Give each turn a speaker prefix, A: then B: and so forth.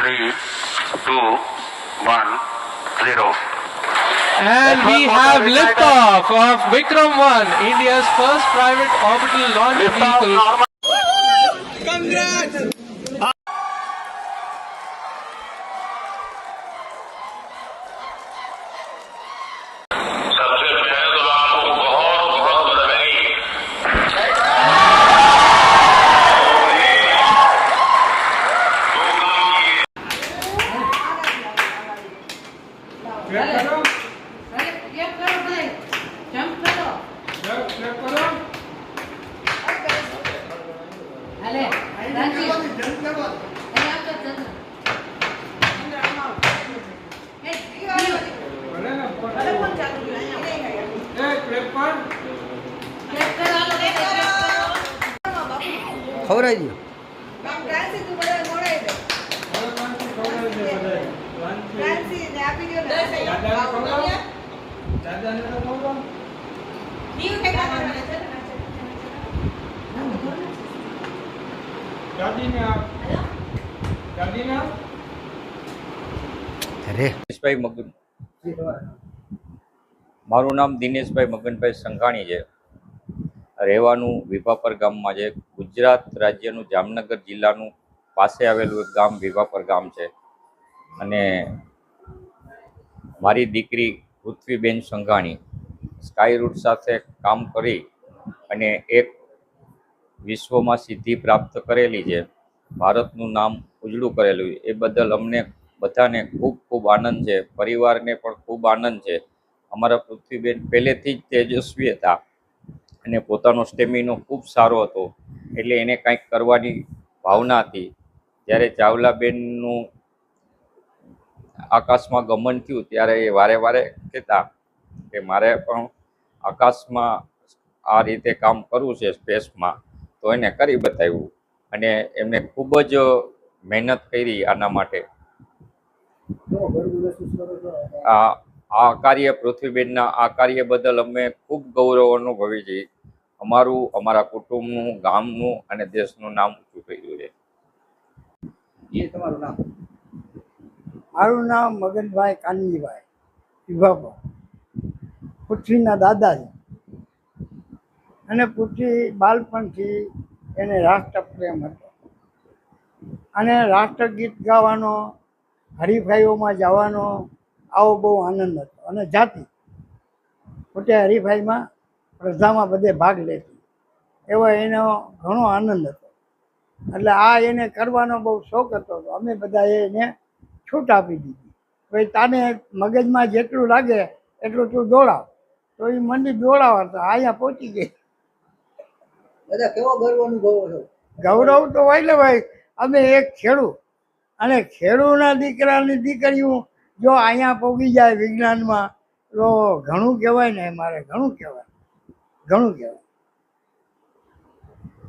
A: 3, 2, 1, 0.
B: And we have liftoff of Vikram 1, India's first private orbital launch vehicle.
C: Congrats!
A: सबसे पहले तो आपको बहुत बहुत बधाई।
D: ખવડાવી દો. અરે
E: દિનેશભાઈ મગન, મારું નામ દિનેશભાઈ મગનભાઈ સંઘાણી છે. રહેવાનું વિભાપર ગામમાં છે. ગુજરાત રાજ્યનું જામનગર જિલ્લાનું પાસે આવેલું એક ગામ વિભાપર ગામ છે. અને મારી દીકરી પૃથ્વીબેન સંઘાણી સ્કાય રૂટ સાથે કામ કરી અને એક વિશ્વમાં સિદ્ધિ પ્રાપ્ત કરેલી છે, ભારતનું નામ ઉજળું કરેલું. એ બદલ અમને બધાને ખૂબ ખૂબ આનંદ છે, પરિવારને પણ ખૂબ આનંદ છે. અમારા પૃથ્વીબેન પહેલેથી જ તેજસ્વી હતા અને પોતાનો સ્ટેમિનો ખૂબ સારો હતો, એટલે એને કંઈક કરવાની ભાવના હતી. જ્યારે ચાવલાબેનનું આકાશમાં ગમન થયું ત્યારે એ વારે વારે કહેતા કે મારે પણ આકાશમાં આ રીતે કામ કરવું છે સ્પેસમાં, તો એને કરી બતાવ્યું. અને એમને ખૂબ જ મહેનત કરી આના માટે. આ કાર્ય પૃથ્વીબેનના આ કાર્ય બદલ અમે ખૂબ ગૌરવ અનુભવીએ છીએ. અમારા કુટુંબનું, ગામનું અને દેશનું નામ ઊંચું કર્યું છે.
D: તમારું નામ?
F: મારું નામ મગનભાઈ કાનજીભાઈ વિભાપર. પૃથ્વીના દાદા છે અને પૃથ્વી બાળપણથી એને રાષ્ટ્રપ્રેમ હતો અને રાષ્ટ્રગીત ગાવાનો, હરીફાઈઓમાં જવાનો આવો બહુ આનંદ હતો. અને જાતિ પોતે હરીફાઈમાં સ્પર્ધામાં બધે ભાગ લેતી, એવો એનો ઘણો આનંદ હતો. એટલે આ એને કરવાનો બહુ શોખ હતો. અમે બધાએ એને છૂટ આપી દીધી. ભાઈ તાને મગજમાં જેટલું લાગે એટલું તું દોડાવ, તો એ મંડી દોડાવવા તો અહીંયા પહોંચી ગઈ.
D: દાદા કેવો ગર્વ અનુભવો છો?
F: ગૌરવ તો હોય ને ભાઈ, અમે એક ખેડૂત અને ખેડૂતના દીકરાની દીકરીઓ જો અહીંયા પહોંચી જાય વિજ્ઞાનમાં તો ઘણું કહેવાય ને. મારે ઘણું કહેવાય, ઘણું કહેવાય.